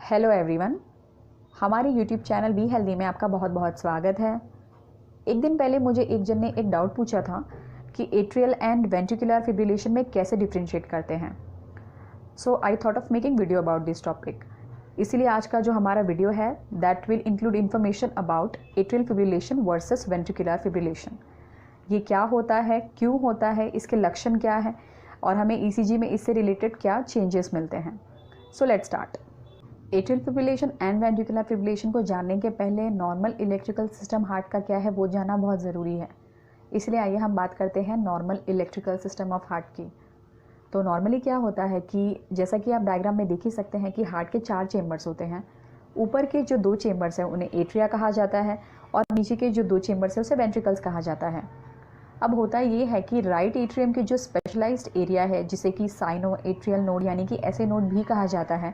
Hello everyone, हमारे YouTube channel be healthy में आपका बहुत बहुत स्वागत है। एक दिन पहले मुझे एक जन ने एक डाउट पूछा था कि एट्रियल एंड वेंट्रिकुलर फिब्रिलेशन में कैसे डिफ्रेंशिएट करते हैं। So I thought of making video about this topic. इसीलिए आज का जो हमारा वीडियो है that will include information about atrial fibrillation versus ventricular fibrillation. ये क्या होता है, क्यों होता है, इसके लक्षण क्या है और हमें ईसीजी में इससे रिलेटेड क्या चेंजेस मिलते हैं। So let's start. Atrial fibrillation and ventricular fibrillation को जानने के पहले नॉर्मल इलेक्ट्रिकल सिस्टम हार्ट का क्या है वो जानना बहुत ज़रूरी है। इसलिए आइए हम बात करते हैं normal electrical system of heart की। तो नॉर्मली क्या होता है कि जैसा कि आप डायग्राम में देख ही सकते हैं कि हार्ट के 4 चेम्बर्स होते हैं। ऊपर के जो 2 चेम्बर्स हैं उन्हें एट्रिया कहा जाता है और नीचे के जो 2 चेम्बर्स हैं उसे वेंट्रिकल्स कहा जाता है। अब होता ये है कि राइट एट्रियम के जो स्पेशलाइज्ड एरिया है जिसे कि साइनो एट्रियल नोड यानी कि ऐसे नोड भी कहा जाता है,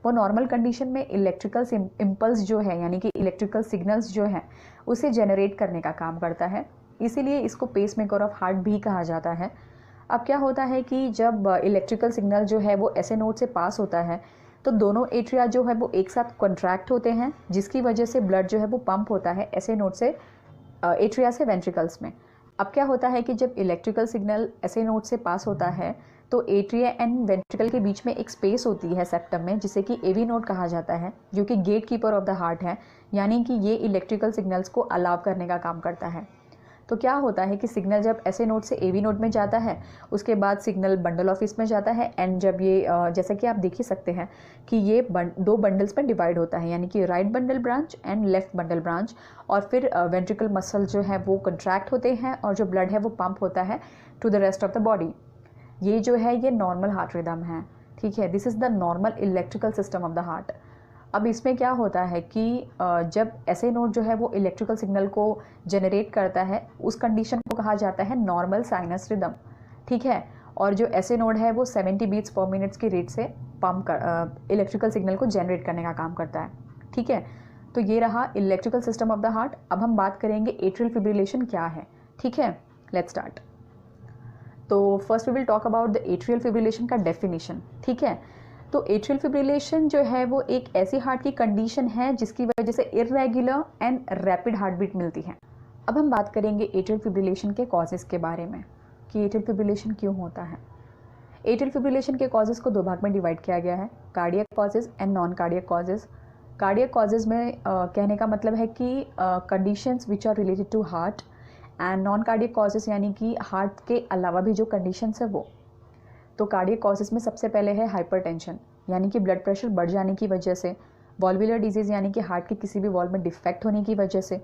वो नॉर्मल कंडीशन में इलेक्ट्रिकल इम्पल्स जो है यानी कि इलेक्ट्रिकल सिग्नल्स जो है उसे जनरेट करने का काम करता है। इसीलिए इसको पेसमेकर ऑफ हार्ट भी कहा जाता है। अब क्या होता है कि जब इलेक्ट्रिकल सिग्नल जो है वो ऐसे नोड से पास होता है तो दोनों एट्रिया जो है वो एक साथ कॉन्ट्रैक्ट होते हैं, जिसकी वजह से ब्लड जो है वो पंप होता है ऐसे नोड से एट्रिया से वेंट्रिकल्स में। अब क्या होता है कि जब इलेक्ट्रिकल सिग्नल ऐसे नोड से पास होता है तो एट्रिया एंड वेंट्रिकल के बीच में एक स्पेस होती है सेप्टम में जिसे कि एवी नोड कहा जाता है, जो कि gate keeper of the heart है, यानी कि ये इलेक्ट्रिकल सिग्नल्स को अलाउ करने का काम करता है। तो क्या होता है कि सिग्नल जब ऐसे नोड से एवी नोड में जाता है उसके बाद सिग्नल बंडल ऑफिस में जाता है एंड जब ये जैसा कि आप देख ही सकते हैं कि ये 2 बंडल्स में डिवाइड होता है, यानी कि right bundle branch and left bundle branch. और फिर वेंट्रिकल मसल जो है वो कंट्रैक्ट होते हैं और जो ब्लड है वो पंप होता है to the rest of the body. ये जो है ये नॉर्मल हार्ट रिदम है, ठीक है। This is the normal electrical system of the heart. अब इसमें क्या होता है कि जब ऐसे नोड जो है वो इलेक्ट्रिकल सिग्नल को जनरेट करता है उस कंडीशन को कहा जाता है नॉर्मल साइनस रिदम, ठीक है। और जो ऐसे नोड है वो 70 बीट्स पर मिनट की रेट से पंप इलेक्ट्रिकल सिग्नल को जनरेट करने का काम करता है, ठीक है। तो ये रहा electrical system of the heart. अब हम बात करेंगे एट्रियल फिब्रिलेशन क्या है, ठीक है। Let's start. तो first we will talk about the atrial fibrillation का डेफिनेशन, ठीक है। तो एट्रियल फिब्रिलेशन जो है वो एक ऐसी हार्ट की कंडीशन है जिसकी वजह से irregular and rapid heartbeat मिलती है। अब हम बात करेंगे एट्रियल फिब्रिलेशन के कॉजेज़ के बारे में कि एट्रियल फिब्रिलेशन क्यों होता है। एट्रियल फिब्रिलेशन के कॉजेज़ को 2 भाग में डिवाइड किया गया है, cardiac causes and non cardiac causes. Cardiac causes में कहने का मतलब है कि conditions which are related to heart and non cardiac causes यानी कि हार्ट के अलावा भी जो कंडीशंस है वो। तो कार्डियक कॉजेज़ में सबसे पहले है हाइपरटेंशन, यानी कि ब्लड प्रेशर बढ़ जाने की वजह से, वॉल्वुलर डिजीज़ यानी कि हार्ट के किसी भी वॉल्व में डिफेक्ट होने की वजह से,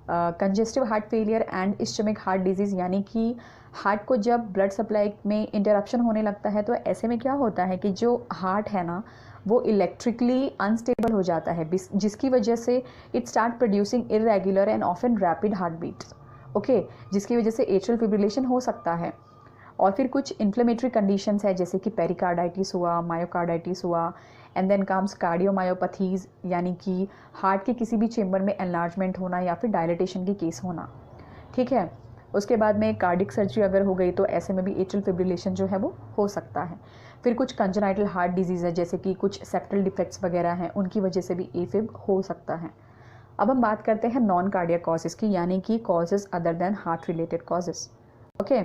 congestive heart failure and ischaemic heart disease यानी कि हार्ट को जब ब्लड सप्लाई में इंटरप्शन होने लगता है तो ऐसे में क्या होता है कि जो हार्ट है ना वो इलेक्ट्रिकली अनस्टेबल हो जाता है, जिसकी वजह से it start producing irregular and often rapid heartbeats, okay, जिसकी वजह से एट्रियल फिब्रिलेशन हो सकता है। और फिर कुछ इन्फ्लेमेटरी कंडीशंस है जैसे कि पेरिकार्डाइटिस हुआ, मायोकार्डाइटिस हुआ, एंड देन कम्स कार्डियोमायोपैथीज यानी कि हार्ट के किसी भी चेम्बर में एनलार्जमेंट होना या फिर डायलिटेशन की केस होना, ठीक है। उसके बाद में कार्डियक सर्जरी अगर हो गई तो ऐसे में भी एट्रियल फिब्रिलेशन जो है वो हो सकता है। फिर कुछ कंजेनाइटल हार्ट डिजीज़ है जैसे कि कुछ सेप्टल डिफेक्ट्स वगैरह हैं, उनकी वजह से भी एफिब हो सकता है। अब हम बात करते हैं नॉन कार्डियक कॉजेज़ की, यानी कि causes other than heart related causes, okay.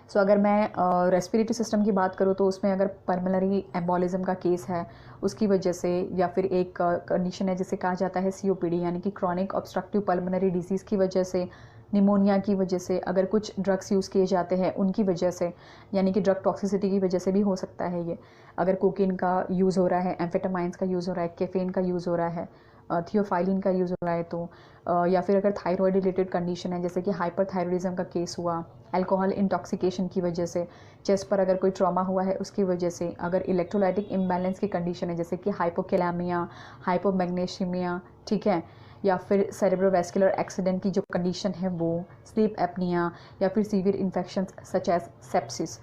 So अगर मैं रेस्पिरेटरी सिस्टम की बात करूँ तो उसमें अगर पल्मोनरी एम्बोलिज्म का केस है उसकी वजह से, या फिर एक कंडीशन है जिसे कहा जाता है सीओपीडी यानी कि क्रॉनिक ऑब्स्ट्रक्टिव पल्मोनरी डिजीज़ की वजह से, निमोनिया की वजह से, अगर कुछ ड्रग्स यूज़ किए जाते हैं उनकी वजह से, यानी कि ड्रग टॉक्सिसिटी की वजह से भी हो सकता है ये। अगर कोकीन का यूज़ हो रहा है, एम्फेटामाइंस का यूज़ हो रहा है, कैफीन का यूज़ हो रहा है, थियोफाइलिन का यूज़ हो रहा है तो, या फिर अगर थायराइड रिलेटेड कंडीशन है जैसे कि हाइपरथायरॉइडिज्म का केस हुआ, अल्कोहल इंटॉक्सिकेशन की वजह से, चेस्ट पर अगर कोई ट्रॉमा हुआ है उसकी वजह से, अगर इलेक्ट्रोलाइटिक इम्बैलेंस की कंडीशन है जैसे कि हाइपोकैलेमिया, हाइपोमैग्नीशियमिया, ठीक है, या फिर सेरेब्रोवैस्कुलर एक्सीडेंट की जो कंडीशन है वो, स्लीप एपनिया, या फिर severe infection such as sepsis.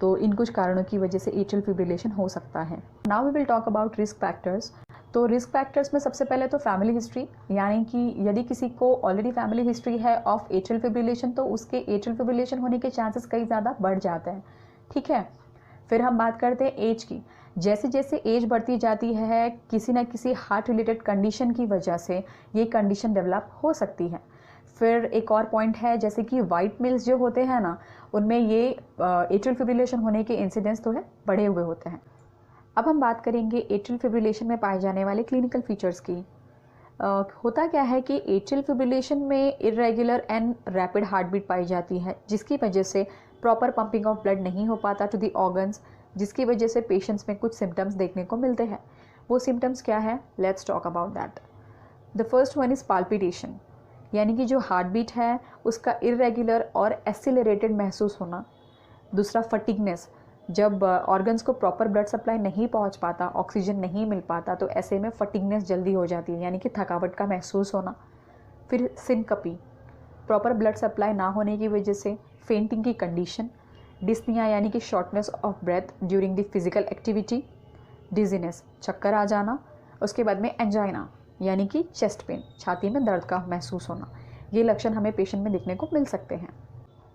तो इन कुछ कारणों की वजह से एट्रियल फिब्रिलेशन हो सकता है। Now we will talk about risk factors. तो रिस्क फैक्टर्स में सबसे पहले तो फैमिली हिस्ट्री, यानी कि यदि किसी को ऑलरेडी फैमिली हिस्ट्री है ऑफ एट्रियल फिब्रिलेशन तो उसके एट्रियल फिब्रिलेशन होने के चांसेस कई ज़्यादा बढ़ जाते हैं, ठीक है। फिर हम बात करते हैं एज की। जैसे जैसे एज बढ़ती जाती है किसी न किसी हार्ट रिलेटेड कंडीशन की वजह से ये कंडीशन डेवलप हो सकती है। फिर एक और पॉइंट है जैसे कि वाइट मेल्स जो होते हैं ना, उनमें ये एट्रियल फिब्रिलेशन होने के इंसिडेंस थोड़े बढ़े हुए होते हैं। अब हम बात करेंगे एट्रियल फिब्रिलेशन में पाए जाने वाले क्लिनिकल फीचर्स की। होता क्या है कि एट्रियल फिब्रिलेशन में irregular and rapid heartbeat पाई जाती है, जिसकी वजह से प्रॉपर पंपिंग ऑफ ब्लड नहीं हो पाता टू दी ऑर्गन्स, जिसकी वजह से पेशेंट्स में कुछ सिम्टम्स देखने को मिलते हैं। वो सिम्टम्स क्या है, let's talk about that. The first one is palpitation, यानी कि जो हार्ट बीट है उसका इरेगुलर और एक्सीलरेटेड महसूस होना। दूसरा फटीगनेस, जब ऑर्गन्स को प्रॉपर ब्लड सप्लाई नहीं पहुंच पाता, ऑक्सीजन नहीं मिल पाता, तो ऐसे में फटीगनेस जल्दी हो जाती है, यानी कि थकावट का महसूस होना। फिर सिनकपी, प्रॉपर ब्लड सप्लाई ना होने की वजह से फेंटिंग की कंडीशन। डिस्निया यानी कि shortness of breath during the physical activity. Dizziness, चक्कर आ जाना। उसके बाद में एंजाइना यानी कि चेस्ट पेन, छाती में दर्द का महसूस होना। ये लक्षण हमें पेशेंट में दिखने को मिल सकते हैं।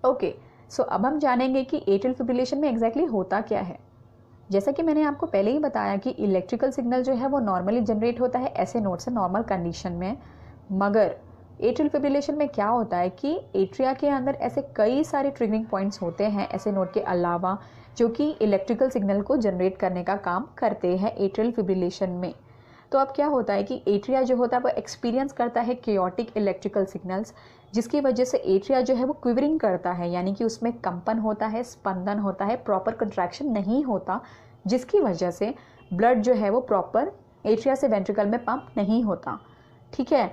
ओके, सो अब हम जानेंगे कि एट्रियल फिब्रिलेशन में एग्जैक्टली होता क्या है। जैसा कि मैंने आपको पहले ही बताया कि इलेक्ट्रिकल सिग्नल जो है वो नॉर्मली जनरेट होता है ऐसे नोड से नॉर्मल कंडीशन में, मगर एट्रियल फिब्रिलेशन में क्या होता है कि एट्रिया के अंदर ऐसे कई सारे ट्रिगरिंग पॉइंट्स होते हैं ऐसे नोड के अलावा, जो कि इलेक्ट्रिकल सिग्नल को जनरेट करने का काम करते हैं एट्रियल फिब्रिलेशन में। तो अब क्या होता है कि एट्रिया जो होता है वो एक्सपीरियंस करता है केओटिक इलेक्ट्रिकल सिग्नल्स, जिसकी वजह से एट्रिया जो है वो क्विवरिंग करता है, यानी कि उसमें कंपन होता है, स्पंदन होता है, प्रॉपर कंट्रैक्शन नहीं होता, जिसकी वजह से ब्लड जो है वो प्रॉपर एट्रिया से वेंट्रिकल में पंप नहीं होता। ठीक है,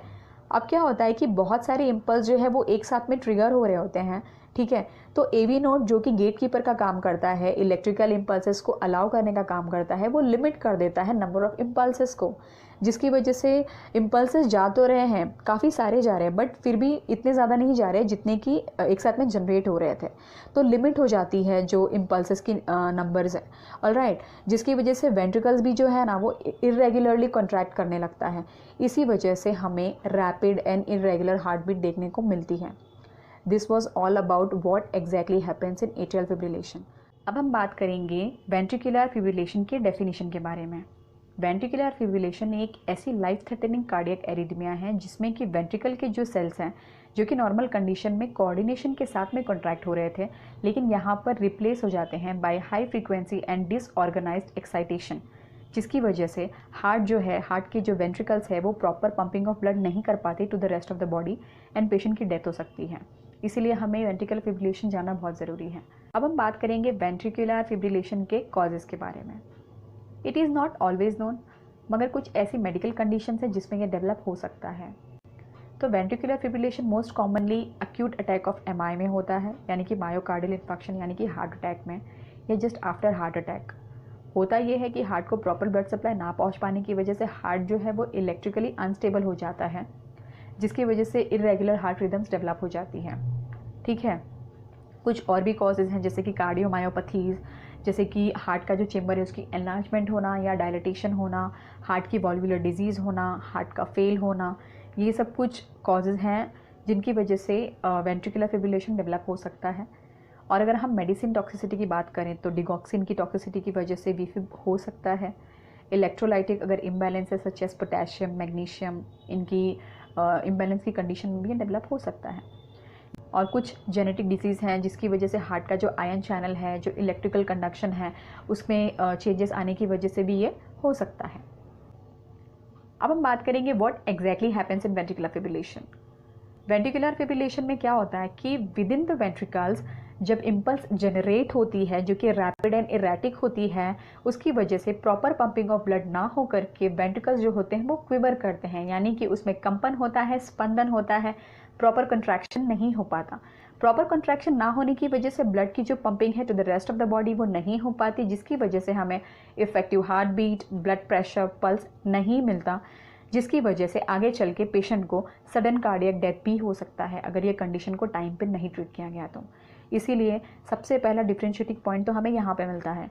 अब क्या होता है कि बहुत सारे इम्पल्स जो है वो एक साथ में ट्रिगर हो रहे होते हैं। ठीक है, तो एवी नोड जो कि गेट कीपर का काम करता है, इलेक्ट्रिकल इम्पल्सेस को अलाउ करने का काम करता है, वो लिमिट कर देता है नंबर ऑफ इम्पल्सेस को, जिसकी वजह से इम्पल्सेस जा तो रहे हैं, काफ़ी सारे जा रहे हैं, बट फिर भी इतने ज़्यादा नहीं जा रहे जितने कि एक साथ में जनरेट हो रहे थे। तो लिमिट हो जाती है जो इम्पल्सेस की नंबर्स है, ऑलराइट, जिसकी वजह से वेंट्रिकल्स भी जो है ना वो इरेगुलरली कॉन्ट्रैक्ट करने लगता है। इसी वजह से हमें rapid and irregular heartbeat देखने को मिलती है। This was all about what exactly happens in atrial fibrillation. अब हम बात करेंगे वेंट्रिकुलर फिब्रिलेशन के डेफिनेशन के बारे में। वेंट्रिकुलर फिब्रिलेशन एक ऐसी लाइफ थ्रेटनिंग कार्डियक एरिथमिया है जिसमें कि वेंट्रिकल के जो सेल्स हैं जो कि नॉर्मल कंडीशन में कोऑर्डिनेशन के साथ में कॉन्ट्रैक्ट हो रहे थे, लेकिन यहाँ पर रिप्लेस हो जाते हैं by high frequency and disorganised excitation, जिसकी वजह से हार्ट जो है, हार्ट के जो वेंट्रिकल्स है वो प्रॉपर पंपिंग ऑफ ब्लड नहीं कर पाते to the rest of the body and patient की डेथ हो सकती है। इसीलिए हमें वेंट्रिकुलर फिब्रिलेशन जानना बहुत ज़रूरी है। अब हम बात करेंगे वेंट्रिकुलर फिब्रिलेशन के कॉजेज़ के बारे में। It is not always known, मगर कुछ ऐसी मेडिकल कंडीशन है जिसमें यह डेवलप हो सकता है। तो ventricular fibrillation most commonly acute attack of MI में होता है, यानी कि मायोकार्डियल इन्फेक्शन यानी कि हार्ट अटैक में, या जस्ट आफ्टर हार्ट अटैक। होता यह है कि हार्ट को प्रॉपर ब्लड सप्लाई ना पहुंच पाने की वजह से हार्ट जो है वो इलेक्ट्रिकली अनस्टेबल हो जाता है, जिसकी वजह से इरेगुलर हार्ट रिदम्स डेवलप हो जाती हैं। ठीक है, कुछ और भी कॉजेज़ हैं जैसे कि कार्डियोमायोपैथीज़, जैसे कि हार्ट का जो चेम्बर है उसकी एनलार्जमेंट होना या डायलेटेशन होना, हार्ट की वॉल्वुलर डिजीज़ होना, हार्ट का फेल होना, ये सब कुछ कॉजेज़ हैं जिनकी वजह से वेंट्रिकुलर फिब्रिलेशन डेवलप हो सकता है। और अगर हम मेडिसिन टॉक्सिसिटी की बात करें तो डिगॉक्सिन की टॉक्सिसिटी की वजह से वीफिब हो सकता है। इलेक्ट्रोलाइटिक अगर इम्बैलेंस है सच एस पोटेशियम, मैग्नीशियम, इनकी इम्बैलेंस की कंडीशन में भी डेवलप हो सकता है। और कुछ जेनेटिक डिसीज़ हैं जिसकी वजह से हार्ट का जो आयन चैनल है, जो इलेक्ट्रिकल कंडक्शन है, उसमें चेंजेस आने की वजह से भी ये हो सकता है। अब हम बात करेंगे what exactly happens in ventricular fibrillation. Ventricular fibrillation में क्या होता है कि विद इन द वेंट्रिकल्स जब इम्पल्स जनरेट होती है जो कि रैपिड एंड इरेटिक होती है, उसकी वजह से प्रॉपर पंपिंग ऑफ ब्लड ना हो करके वेंट्रिकल्स जो होते हैं वो क्विवर करते हैं, यानी कि उसमें कंपन होता है, स्पंदन होता है, प्रॉपर कंट्रैक्शन नहीं हो पाता। प्रॉपर कंट्रैक्शन ना होने की वजह से ब्लड की जो पंपिंग है to the rest of the body वो नहीं हो पाती, जिसकी वजह से हमें effective heartbeat, blood pressure, pulse नहीं मिलता, जिसकी वजह से आगे चल के पेशेंट को सडन कार्डियक डेथ भी हो सकता है अगर ये कंडीशन को टाइम पे नहीं ट्रीट किया गया तो। इसीलिए सबसे पहला डिफरेंशिएटिंग पॉइंट तो हमें यहाँ पे मिलता है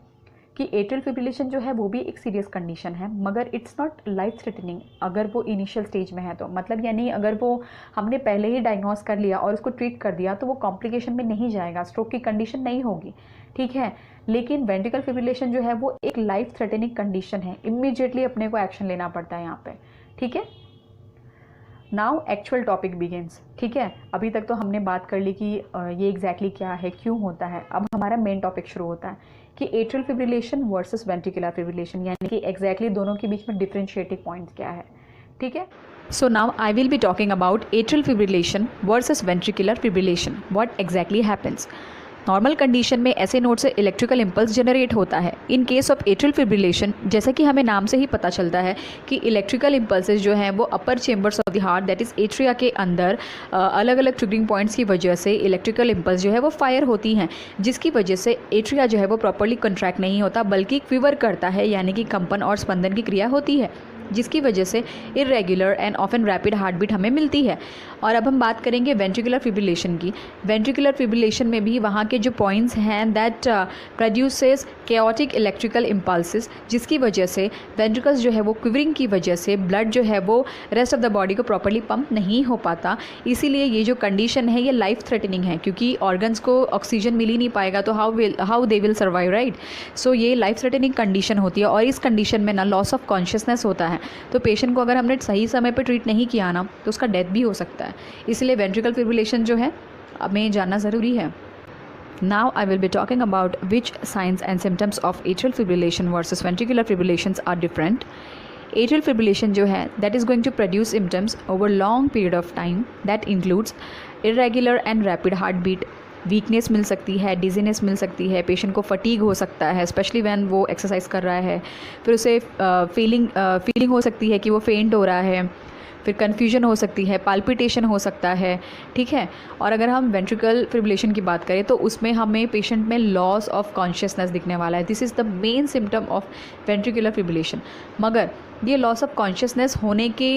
कि एट्रियल फिब्रिलेशन जो है वो भी एक सीरियस कंडीशन है, मगर इट्स नॉट लाइफ थ्रेटनिंग अगर वो इनिशियल स्टेज में है तो, मतलब यानी अगर वो हमने पहले ही डायग्नोस कर लिया और उसको ट्रीट कर दिया तो वो कॉम्प्लिकेशन में नहीं जाएगा, स्ट्रोक की कंडीशन नहीं होगी। ठीक है। लेकिन वेंट्रिकल फिब्रिलेशन जो है वो एक लाइफ थ्रेटनिंग कंडीशन है, इमीडिएटली अपने को एक्शन लेना पड़ता है यहाँ पे, ठीक है। नाउ एक्चुअल टॉपिक बिगिंस, ठीक है। अभी तक तो हमने बात कर ली कि ये एग्जैक्टली क्या है, क्यों होता है। अब हमारा मेन टॉपिक शुरू होता है कि atrial fibrillation versus ventricular fibrillation, यानी कि एग्जैक्टली दोनों के बीच में डिफरेंशिएटिंग पॉइंट्स क्या है, ठीक है। So now I will be talking about atrial fibrillation versus ventricular fibrillation, what exactly happens. Normal condition में ऐसे नोड से इलेक्ट्रिकल इम्पल्स जनरेट होता है। इन केस ऑफ एट्रियल फिब्रिलेशन, जैसा कि हमें नाम से ही पता चलता है कि इलेक्ट्रिकल इम्पल्सेस जो हैं वो upper chambers of the heart that is atria के अंदर अलग अलग ट्रिगरिंग पॉइंट्स की वजह से इलेक्ट्रिकल इम्पल्स जो है वो फायर होती हैं, जिसकी वजह से एट्रिया जो है वो प्रॉपर्ली कंट्रैक्ट नहीं होता बल्कि क्विवर करता है, यानी कि कंपन और स्पंदन की क्रिया होती है, जिसकी वजह से irregular and often rapid heartbeat हमें मिलती है। और अब हम बात करेंगे वेंट्रिकुलर फिब्रिलेशन की। वेंट्रिकुलर फिब्रिलेशन में भी वहाँ के जो पॉइंट्स हैं that produces chaotic electrical impulses, जिसकी वजह से वेंट्रिकल्स जो है वो क्विवरिंग की वजह से ब्लड जो है वो रेस्ट ऑफ द बॉडी को प्रॉपर्ली पंप नहीं हो पाता। इसीलिए ये जो कंडीशन है ये लाइफ थ्रेटनिंग है, क्योंकि ऑर्गन्स को ऑक्सीजन मिल ही नहीं पाएगा तो how they will survive, right. So ये लाइफ थ्रेटनिंग कंडीशन होती है और इस कंडीशन में ना लॉस ऑफ कॉन्शियसनेस होता है। तो पेशेंट को अगर हमने सही समय पर ट्रीट नहीं किया ना तो उसका डेथ भी हो सकता है। इसलिए वेंट्रिकल फिब्रिलेशन जो है हमें जानना ज़रूरी है। Now I will be talking about which signs and symptoms of atrial fibrillation versus ventricular fibrillations are different. Atrial fibrillation जो है that is going to produce symptoms over long period of time that includes irregular and rapid heartbeat, weakness मिल सकती है, dizziness मिल सकती है, patient को fatigue हो सकता है स्पेशली व्हेन वो एक्सरसाइज कर रहा है, फिर उसे फीलिंग हो सकती है कि वो फेंट हो रहा है, फिर कन्फ्यूजन हो सकती है, पाल्पिटेशन हो सकता है, ठीक है। और अगर हम वेंट्रिकल फिब्रिलेशन की बात करें तो उसमें हमें पेशेंट में लॉस ऑफ कॉन्शियसनेस दिखने वाला है। This is the main symptom of ventricular fibrillation. मगर ये लॉस ऑफ कॉन्शियसनेस होने के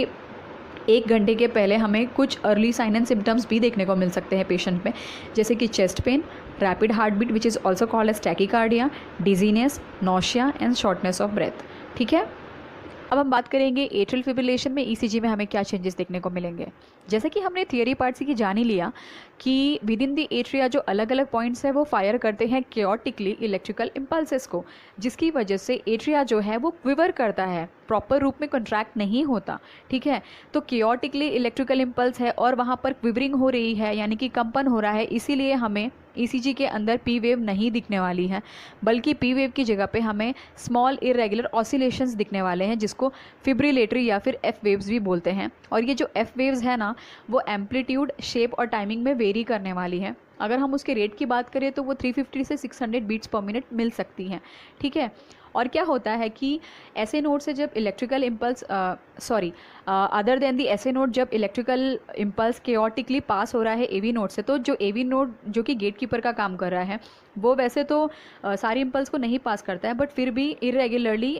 1 घंटे के पहले हमें कुछ अर्ली साइन एंड सिम्टम्स भी देखने को मिल सकते हैं पेशेंट में, जैसे कि chest pain, rapid heartbeat which is also called as tachycardia, dizziness, nausea and shortness of breath, ठीक है। अब हम बात करेंगे एट्रियल फिब्रिलेशन में ईसीजी में हमें क्या चेंजेस देखने को मिलेंगे। जैसे कि हमने थियरी पार्ट से जान ही लिया कि विद इन द एट्रिया जो अलग अलग पॉइंट्स है वो फायर करते हैं केओटिकली इलेक्ट्रिकल इम्पल्सेस को, जिसकी वजह से एट्रिया जो है वो क्विवर करता है, प्रॉपर रूप में कंट्रैक्ट नहीं होता, ठीक है। तो केओटिकली इलेक्ट्रिकल इम्पल्स है और वहाँ पर क्विवरिंग हो रही है, यानी कि कंपन हो रहा है, इसीलिए हमें ईसीजी के अंदर पी वेव नहीं दिखने वाली है, बल्कि पी वेव की जगह पे हमें स्मॉल इरेगुलर ऑसिलेशंस दिखने वाले हैं, जिसको फिब्रिलेटरी या फिर एफ वेव्स भी बोलते हैं। और ये जो एफ वेव्स है ना वो एम्पलीट्यूड, शेप और टाइमिंग में वेरी करने वाली है। अगर हम उसके रेट की बात करें तो वो 350 से 600 बीट्स पर मिनट मिल सकती हैं, ठीक है। और क्या होता है कि ऐसे नोड से जब इलेक्ट्रिकल इम्पल्स अदर देन दी ऐसे नोड जब इलेक्ट्रिकल इम्पल्स केओटिकली पास हो रहा है एवी नोड से, तो जो एवी नोड जो कि गेट कीपर का काम कर रहा है वो वैसे तो सारी इम्पल्स को नहीं पास करता है, बट फिर भी इरेगुलरली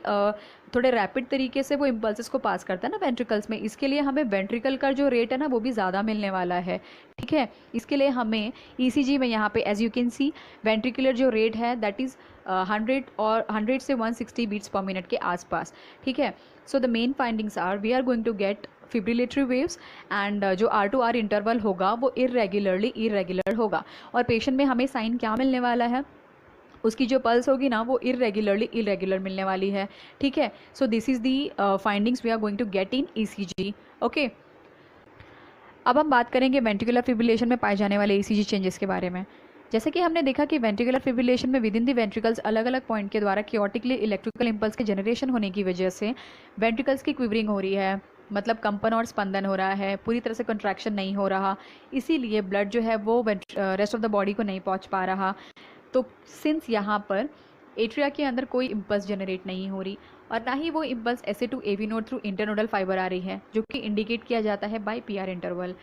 थोड़े रैपिड तरीके से वो इम्पल्सेस को पास करता है ना वेंट्रिकल्स में। इसके लिए हमें वेंट्रिकल का जो रेट है ना वो भी ज़्यादा मिलने वाला है, ठीक है। इसके लिए हमें ईसीजी में यहाँ पे as you can see ventricular जो रेट है दैट इज़ 100 से 160 बीट्स पर मिनट के आसपास, ठीक है। So the main findings are we are going to get fibrillatory waves and जो R2R इंटरवल होगा वो इरेगुलर होगा। और पेशेंट में हमें साइन क्या मिलने वाला है, उसकी जो पल्स होगी ना वो इरेगुलर मिलने वाली है, ठीक है। So this is the findings we are going to get in ECG, okay. अब हम बात करेंगे वेंट्रिकुलर फिब्रिलेशन में पाए जाने वाले ईसीजी चेंजेस के बारे में। जैसे कि हमने देखा कि वेंट्रिकुलर फिब्रिलेशन में विद इन द वेंट्रिकल्स अलग अलग पॉइंट के द्वारा केओटिकली इलेक्ट्रिकल इम्पल्स के जनरेशन होने की वजह से वेंट्रिकल्स की क्विवरिंग हो रही है, मतलब कंपन और स्पंदन हो रहा है, पूरी तरह से कंट्रैक्शन नहीं हो रहा, इसीलिए ब्लड जो है वो रेस्ट ऑफ द बॉडी को नहीं पहुंच पा रहा। तो सिंस यहाँ पर एट्रिया के अंदर कोई इम्पल्स जनरेट नहीं हो रही और ना ही वो इम्पल्स ऐसे to AV node through internodal fibre आ रही है, जो कि इंडिकेट किया जाता है by PR interval.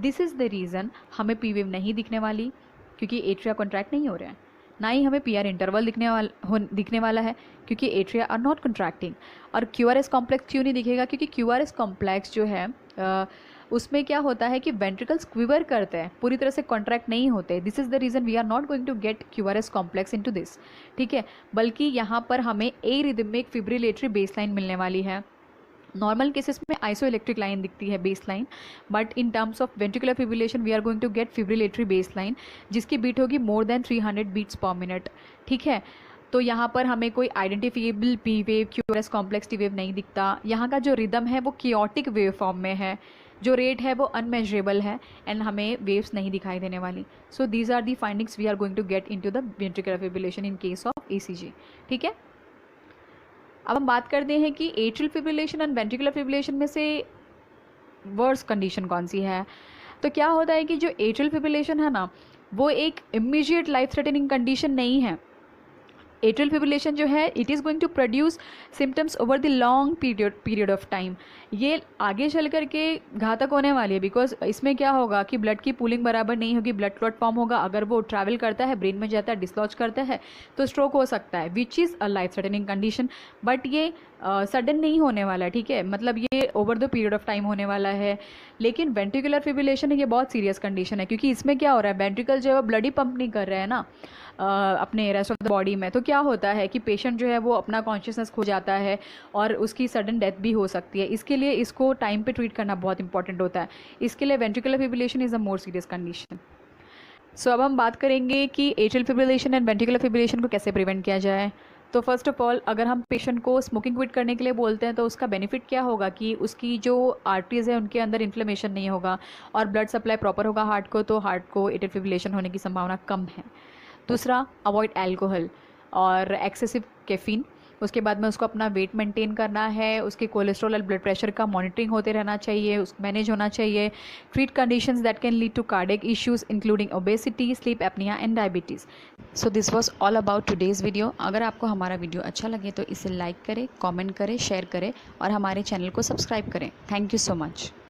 This is the reason हमें पी वेव नहीं दिखने वाली, क्योंकि एट्रिया कॉन्ट्रैक्ट नहीं हो रहा है, ना ही हमें पीआर इंटरवल दिखने वाला है क्योंकि एट्रिया आर नॉट कंट्रैक्टिंग। और क्यूआरएस कॉम्प्लेक्स क्यों नहीं दिखेगा, क्योंकि क्यूआरएस कॉम्प्लेक्स जो है उसमें क्या होता है कि वेंट्रिकल्स क्विवर करते हैं, पूरी तरह से कॉन्ट्रैक्ट नहीं होते। This is the reason we are not going to get QRS complex into this, ठीक है। बल्कि यहाँ पर हमें ए रिदमिक फिब्रिलेटरी बेसलाइन मिलने वाली है, नॉर्मल केसेस में आइसो इलेक्ट्रिक लाइन दिखती है, baseline, but in terms of ventricular fibrillation we are going to get fibrillatory baseline जिसकी बीट होगी more than 300 beats per minute. ठीक है, तो यहाँ पर हमें कोई identifiable P wave, QRS complex T wave नहीं दिखता। यहाँ का जो रिदम है वो कियोटिक वेव फॉर्म में है, जो रेट है वो अनमेजरेबल है एंड हमें वेव्स नहीं दिखाई देने वाली। So these are the findings we are going to get into the ventricular fibrillation in case of ECG. ठीक है, अब हम बात करते हैं कि atrial fibrillation and ventricular fibrillation में से वर्स्ट कंडीशन कौन सी है। तो क्या होता है कि जो एट्रियल फिब्रिलेशन है ना, वो एक इमीडिएट लाइफ थ्रेटनिंग कंडीशन नहीं है। एट्रियल फिब्रिलेशन जो है it is going to produce symptoms over the long period of time. ये आगे चल कर के घातक होने वाली है, बिकॉज इसमें क्या होगा कि ब्लड की पूलिंग बराबर नहीं होगी, ब्लड क्लॉट फॉर्म होगा, अगर वो ट्रैवल करता है, ब्रेन में जाता है, डिसलॉज करता है तो स्ट्रोक हो सकता है, which is a life threatening condition. But ये सडन नहीं होने वाला है, ठीक है, मतलब ये over the period of time होने वाला है। लेकिन वेंट्रिकुलर फिब्रिलेशन है, ये बहुत सीरियस कंडीशन है, क्योंकि इसमें क्या हो रहा है, वेंट्रिकल जो है ब्लड ही पंप नहीं कर रहा है ना अपने रेस्ट ऑफ द बॉडी में। तो क्या होता है कि पेशेंट जो है वो अपना कॉन्शियसनेस खो जाता है और उसकी सडन डेथ भी हो सकती है। इसके लिए इसको टाइम पे ट्रीट करना बहुत इंपॉर्टेंट होता है। इसके लिए ventricular fibrillation is a more serious condition. So अब हम बात करेंगे कि atrial fibrillation and ventricular fibrillation को कैसे प्रिवेंट किया जाए। तो फर्स्ट ऑफ ऑल, अगर हम पेशेंट को स्मोकिंग क्विट करने के लिए बोलते हैं तो उसका बेनिफिट क्या होगा कि उसकी जो आर्टरीज है उनके अंदर इन्फ्लेमेशन नहीं होगा और ब्लड सप्लाई प्रॉपर होगा हार्ट को, तो हार्ट को एट्रियल फिब्रिलेशन होने की संभावना कम है। दूसरा, अवॉइड अल्कोहल और एक्सेसिव कैफीन। उसके बाद में उसको अपना वेट मेंटेन करना है, उसके कोलेस्ट्रॉल और ब्लड प्रेशर का मॉनिटरिंग होते रहना चाहिए, उस मैनेज होना चाहिए। Treat conditions that can lead to cardiac issues including obesity, sleep apnoea and diabetes. So this was all about today's video. अगर आपको हमारा वीडियो अच्छा लगे तो इसे लाइक करें, कमेंट करें, शेयर करें और हमारे चैनल को सब्सक्राइब करें। Thank you so much.